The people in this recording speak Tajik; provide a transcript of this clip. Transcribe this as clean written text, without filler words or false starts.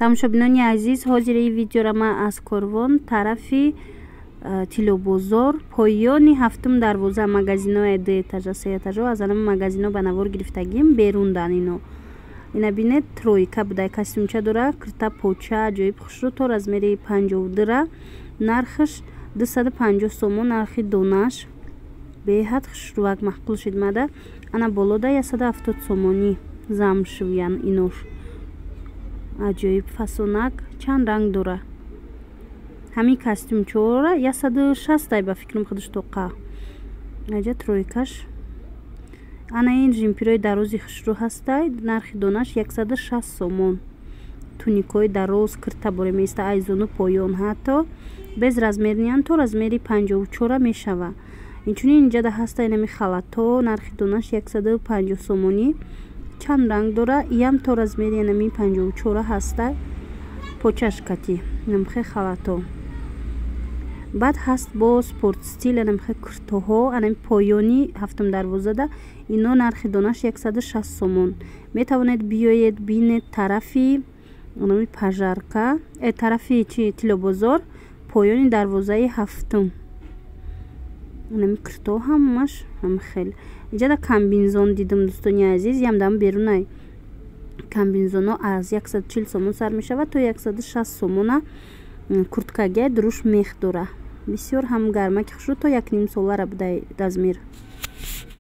тамошобинони азиз, ҳозири видеора ман аз корвон тарафи тилобозор поёни ҳафтум дарвоза магазинои ду этажа се этажа аз анами магазино ба навор гирифтагим берундан. Ина бинед тройка будай костюмча дора кирта поча аҷоиб хушрӯ то размери 52 нархаш 250 сомон нархи донаш беҳад хушрӯвак маҳқул шидмада ана болода 170 сомони замшвиян инош аҷоиб фасонак чанд ранг дора ҳамин костюмчора 160 ба фикрам худаш тоқа аҷа тройкаш ана ин жимпирои дарози хушрӯ ҳастай нархи донаш 160 сомон туникои дароз кирта боре места айзону поён ҳатто без размерниан то размери 54 мешава. Инчунин инҷада ҳаста инами халато нархи донаш 150 сомонӣ чанд ранг дора иам то размери инами 54 ҳаста почашкати намхе халато баъд ҳаст бо спорт стил намхе куртоҳо анами поёни ҳафтум дарвозада ино нархи донаш 160 сомон. Метавонед биёед бинед тарафи анами пажарка тарафи тилобозор поёни дарвозаи ҳафтум нами кирто ҳамаш ҳамхел инҷада комбинзон дидам дӯстони азиз ямдам берунай комбинзоно аз 140 сомон сар мешавад то 160 сомона курткаге дуруш мех дора бисёр ҳам гармаки хушрӯ то 1 ним солара будай размер.